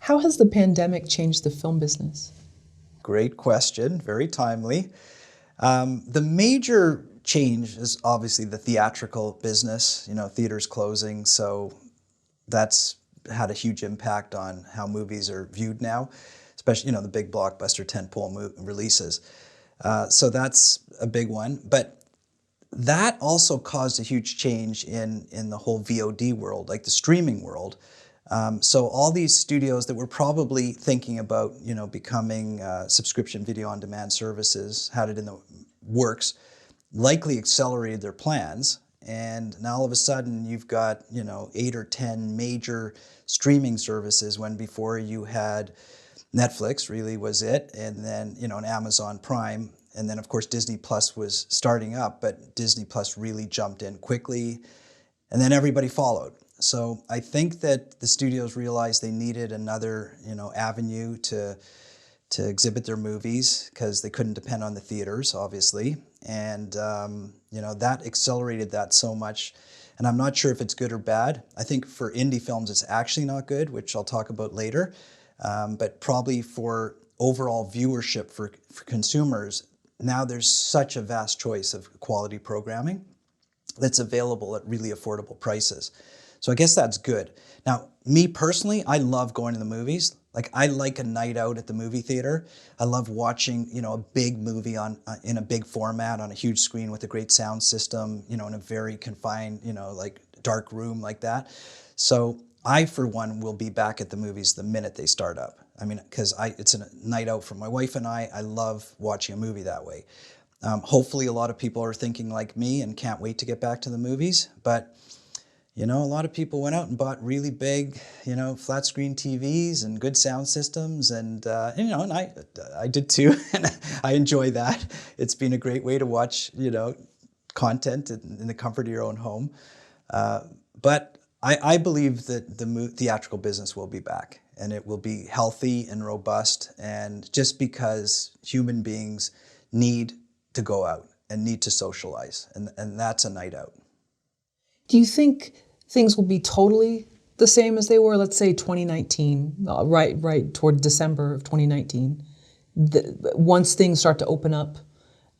How has the pandemic changed the film business? Great question, very timely. The major change is obviously the theatrical business, theaters closing, so that's had a huge impact on how movies are viewed now, especially, the big blockbuster tentpole releases. So that's a big one, but that also caused a huge change in the whole VOD world, like the streaming world. So all these studios that were probably thinking about, becoming subscription video on demand services, had it in the works, likely accelerated their plans. And now all of a sudden you've got, 8 or 10 major streaming services when before you had Netflix really was it, and then, an Amazon Prime. And then of course Disney Plus was starting up, but Disney Plus really jumped in quickly, and then everybody followed. So I think that the studios realized they needed another, avenue to exhibit their movies because they couldn't depend on the theaters, obviously. And, that accelerated that so much. And I'm not sure if it's good or bad. I think for indie films, it's actually not good, which I'll talk about later. But probably for overall viewership for consumers, now there's such a vast choice of quality programming that's available at really affordable prices. So I guess that's good. Now, me personally, I love going to the movies. Like, I like a night out at the movie theater. I love watching, a big movie in a big format on a huge screen with a great sound system, in a very confined, like dark room like that. So I, for one, will be back at the movies the minute they start up. I mean, because it's a night out for my wife and I. I love watching a movie that way. Hopefully a lot of people are thinking like me and can't wait to get back to the movies. But, a lot of people went out and bought really big, flat screen TVs and good sound systems. And I did too. And I enjoy that. It's been a great way to watch, content in the comfort of your own home. But I believe that the theatrical business will be back, and it will be healthy and robust, and just because human beings need to go out and need to socialize, and that's a night out. Do you think things will be totally the same as they were, let's say 2019, right toward December of 2019, once things start to open up?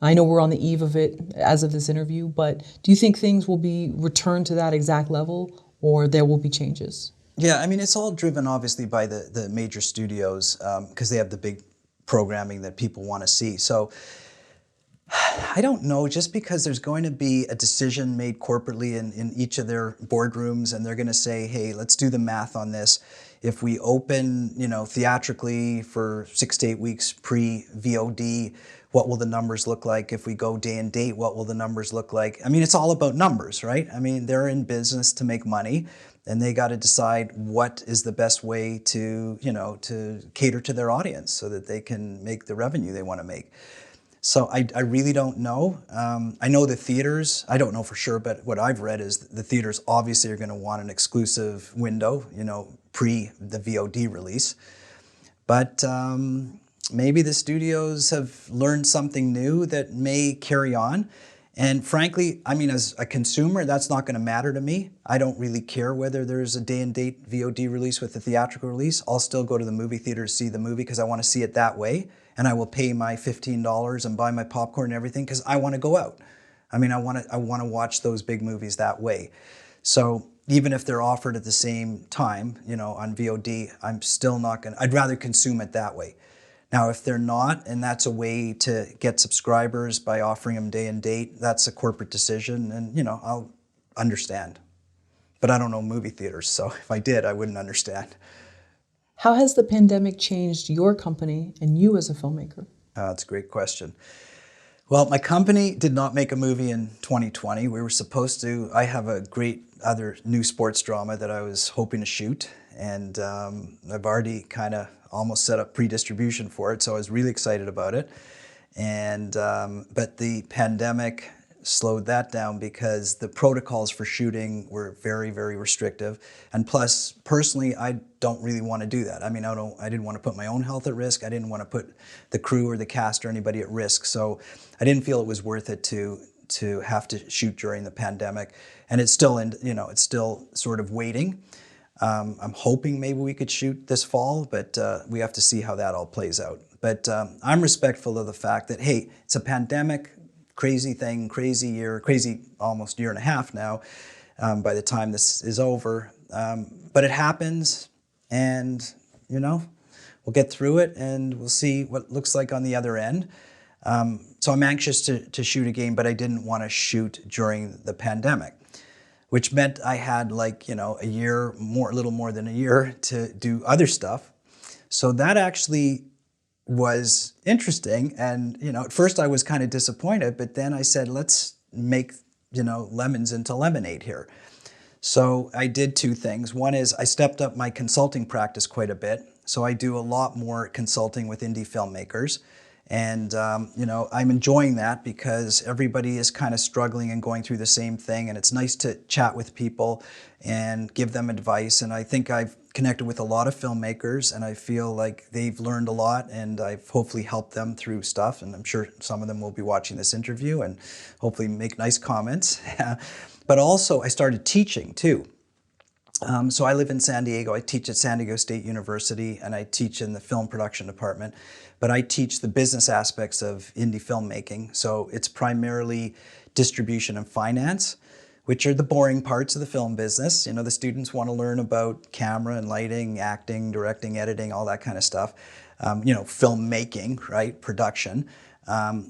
I know we're on the eve of it as of this interview, but do you think things will be returned to that exact level, or there will be changes? Yeah, I mean, it's all driven obviously by the major studios because they have the big programming that people want to see. So I don't know, just because there's going to be a decision made corporately in each of their boardrooms, and they're going to say, hey, let's do the math on this. If we open, theatrically for 6 to 8 weeks pre-VOD, what will the numbers look like? If we go day and date, what will the numbers look like? I mean, it's all about numbers, right? I mean, they're in business to make money, and they got to decide what is the best way to, to cater to their audience so that they can make the revenue they want to make. So I really don't know. I know the theaters, I don't know for sure, but what I've read is the theaters obviously are going to want an exclusive window, pre the VOD release. But maybe the studios have learned something new that may carry on. And frankly, I mean, as a consumer, that's not going to matter to me. I don't really care whether there's a day and date VOD release with a theatrical release. I'll still go to the movie theater to see the movie because I want to see it that way. And I will pay my $15 and buy my popcorn and everything because I want to go out. I mean, I want to watch those big movies that way. So even if they're offered at the same time, on VOD, I'm still not going to, I'd rather consume it that way. Now, if they're not, and that's a way to get subscribers by offering them day and date, that's a corporate decision, and I'll understand. But I don't know movie theaters, so if I did, I wouldn't understand. How has the pandemic changed your company and you as a filmmaker? That's a great question. Well, my company did not make a movie in 2020. We were supposed to. I have a great other new sports drama that I was hoping to shoot, and I've already kind of almost set up pre-distribution for it, so I was really excited about it. And but the pandemic slowed that down because the protocols for shooting were very, very restrictive. And plus, personally, I don't really want to do that. I mean, I didn't want to put my own health at risk. I didn't want to put the crew or the cast or anybody at risk. So I didn't feel it was worth it to have to shoot during the pandemic. And it's still it's still sort of waiting. I'm hoping maybe we could shoot this fall, but we have to see how that all plays out. But I'm respectful of the fact that, hey, it's a pandemic, crazy thing, crazy year, crazy almost year and a half now by the time this is over. But it happens, and, you know, we'll get through it and we'll see what it looks like on the other end. So I'm anxious to shoot again, but I didn't want to shoot during the pandemic, which meant I had like, you know, a little more than a year to do other stuff. So that actually was interesting. And, you know, at first I was kind of disappointed, but then I said, let's make, you know, lemons into lemonade here. So I did two things. One is I stepped up my consulting practice quite a bit. So I do a lot more consulting with indie filmmakers. And, you know, I'm enjoying that because everybody is kind of struggling and going through the same thing. And it's nice to chat with people and give them advice. And I think I've connected with a lot of filmmakers, and I feel like they've learned a lot, and I've hopefully helped them through stuff. And I'm sure some of them will be watching this interview and hopefully make nice comments. But also I started teaching too. So I live in San Diego. I teach at San Diego State University, and I teach in the film production department. But I teach the business aspects of indie filmmaking. So it's primarily distribution and finance, which are the boring parts of the film business. You know, the students want to learn about camera and lighting, acting, directing, editing, all that kind of stuff. You know, filmmaking, right? Production.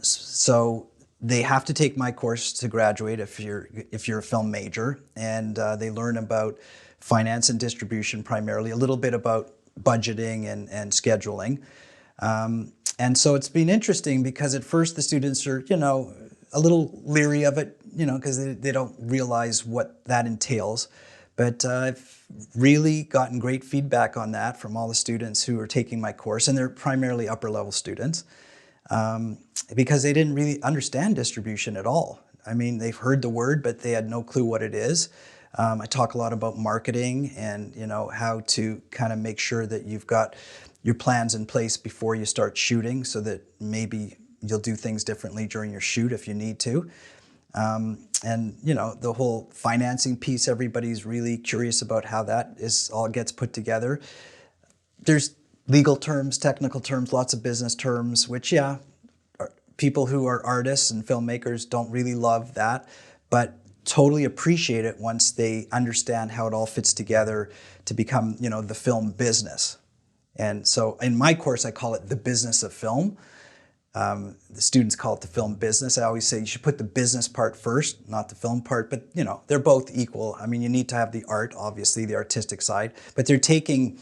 So they have to take my course to graduate if you're a film major, and they learn about finance and distribution primarily, a little bit about budgeting and scheduling. And so it's been interesting because at first the students are, you know, a little leery of it, you know, because they don't realize what that entails. But I've really gotten great feedback on that from all the students who are taking my course, and they're primarily upper level students, because they didn't really understand distribution at all. I mean, they've heard the word, but they had no clue what it is. I talk a lot about marketing and, you know, how to kind of make sure that you've got your plans in place before you start shooting, so that maybe you'll do things differently during your shoot if you need to. And, you know, the whole financing piece, everybody's really curious about how that all gets put together. There's legal terms, technical terms, lots of business terms, which, yeah, people who are artists and filmmakers don't really love that, but totally appreciate it once they understand how it all fits together to become, you know, the film business. And so in my course, I call it the business of film. The students call it the film business. I always say you should put the business part first, not the film part, but, you know, they're both equal. I mean, you need to have the art, obviously, the artistic side, but they're taking,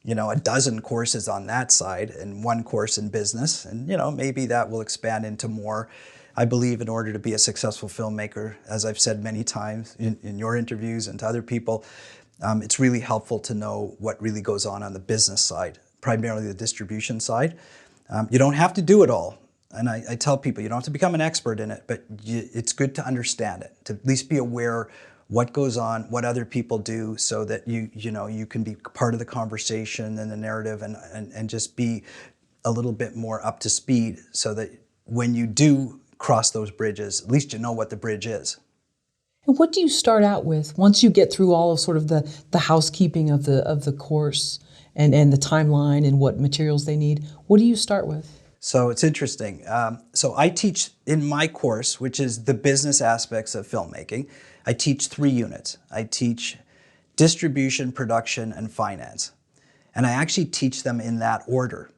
you know, a dozen courses on that side and one course in business. And, you know, maybe that will expand into more. I believe in order to be a successful filmmaker, as I've said many times in your interviews and to other people, it's really helpful to know what really goes on the business side, primarily the distribution side. You don't have to do it all. And I tell people you don't have to become an expert in it, but it's good to understand it, to at least be aware what goes on, what other people do, so that you know, you can be part of the conversation and the narrative, and just be a little bit more up to speed, so that when you do cross those bridges, at least you know what the bridge is. And what do you start out with once you get through all of sort of the housekeeping of the course and the timeline and what materials they need? What do you start with? So it's interesting. So I teach in my course, which is the business aspects of filmmaking, I teach 3 units. I teach distribution, production, and finance. And I actually teach them in that order.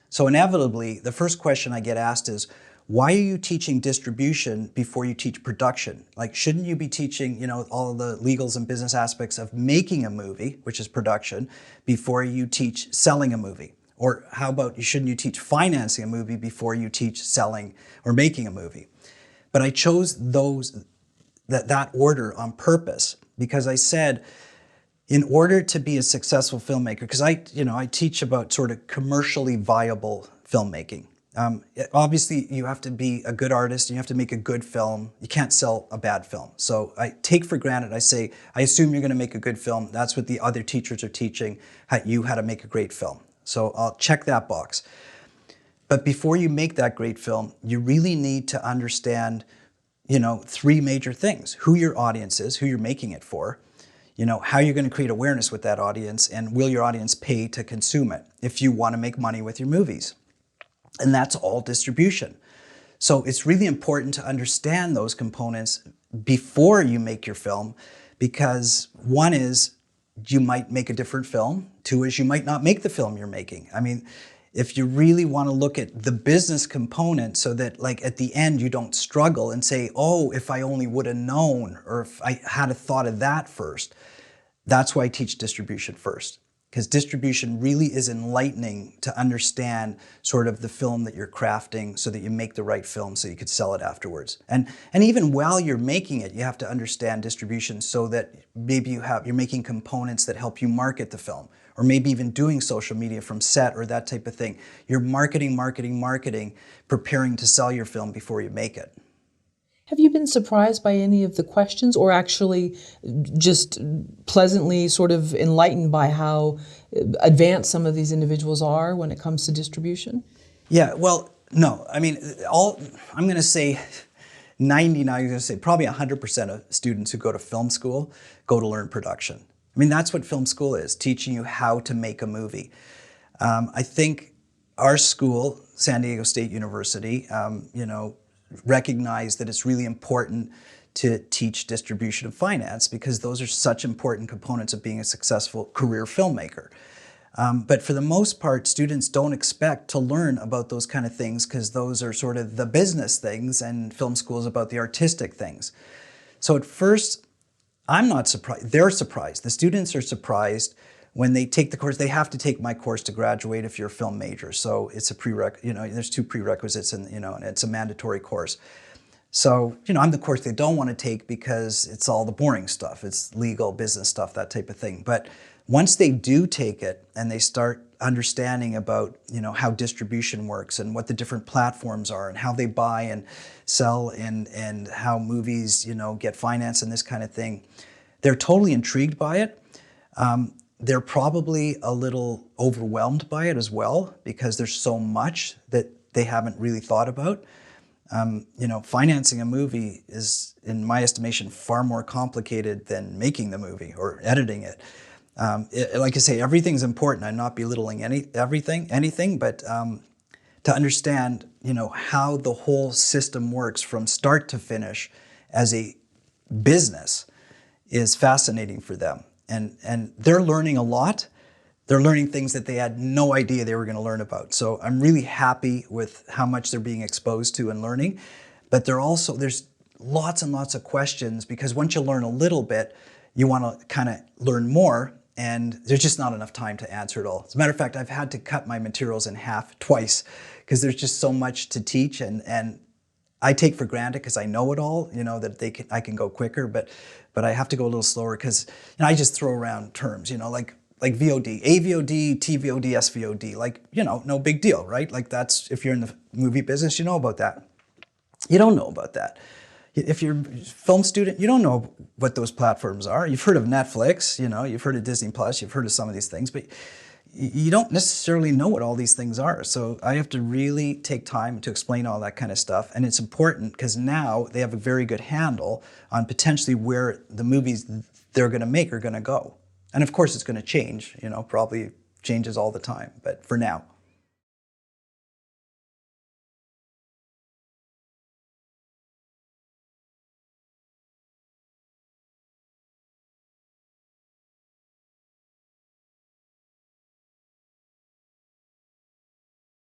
So inevitably, the first question I get asked is, why are you teaching distribution before you teach production? Like, shouldn't you be teaching, you know, all the legals and business aspects of making a movie, which is production, before you teach selling a movie? Or how about, shouldn't you teach financing a movie before you teach selling or making a movie? But I chose that order on purpose, because I said, in order to be a successful filmmaker, because I teach about sort of commercially viable filmmaking. Obviously, you have to be a good artist, and you have to make a good film. You can't sell a bad film. So I take for granted, I assume you're going to make a good film. That's what the other teachers are teaching you how to make a great film. So I'll check that box. But before you make that great film, you really need to understand, you know, 3 major things: who your audience is, who you're making it for. how you're going to create awareness with that audience, and will your audience pay to consume it if you want to make money with your movies? And that's all distribution. So it's really important to understand those components before you make your film, because one is you might make a different film. Two is you might not make the film you're making. I mean, if you really want to look at the business component so that like at the end you don't struggle and say, oh, if I only would have known, or if I had a thought of that first, that's why I teach distribution first. Because distribution really is enlightening to understand sort of the film that you're crafting so that you make the right film so you could sell it afterwards. And even while you're making it, you have to understand distribution so that maybe you're making components that help you market the film, or maybe even doing social media from set or that type of thing. You're marketing, preparing to sell your film before you make it. Have you been surprised by any of the questions, or actually just pleasantly sort of enlightened by how advanced some of these individuals are when it comes to distribution? Yeah, well, no. I mean, I'm going to say 99, I'm going to say probably 100% of students who go to film school go to learn production. I mean, that's what film school is, teaching you how to make a movie. I think our school, San Diego State University, recognize that it's really important to teach distribution and finance, because those are such important components of being a successful career filmmaker. But for the most part, students don't expect to learn about those kind of things, because those are sort of the business things, and film school is about the artistic things. So at first, I'm not surprised. They're surprised. The students are surprised when they take the course. They have to take my course to graduate if you're a film major. So it's a there's 2 prerequisites, and and it's a mandatory course. So, I'm the course they don't want to take because it's all the boring stuff. It's legal, business stuff, that type of thing. But once they do take it and they start understanding about, how distribution works and what the different platforms are and how they buy and sell and how movies, get financed and this kind of thing, they're totally intrigued by it. They're probably a little overwhelmed by it as well, because there's so much that they haven't really thought about. Financing a movie is, in my estimation, far more complicated than making the movie or editing it. Like I say, everything's important. I'm not belittling anything, but to understand, how the whole system works from start to finish as a business is fascinating for them. And they're learning a lot. They're learning things that they had no idea they were going to learn about. So I'm really happy with how much they're being exposed to and learning. But there's lots and lots of questions, because once you learn a little bit, you want to kind of learn more, and there's just not enough time to answer it all. As a matter of fact, I've had to cut my materials in half twice, because there's just so much to teach, and I take for granted, because I know it all, that I can go quicker, but I have to go a little slower, because I just throw around terms, like VOD, AVOD, TVOD, SVOD, like, no big deal, right? Like that's, if you're in the movie business, you know about that. You don't know about that. If you're a film student, you don't know what those platforms are. You've heard of Netflix, you've heard of Disney Plus, you've heard of some of these things, but you don't necessarily know what all these things are. So I have to really take time to explain all that kind of stuff. And it's important because now they have a very good handle on potentially where the movies they're going to make are going to go. And of course it's going to change, probably changes all the time, but for now.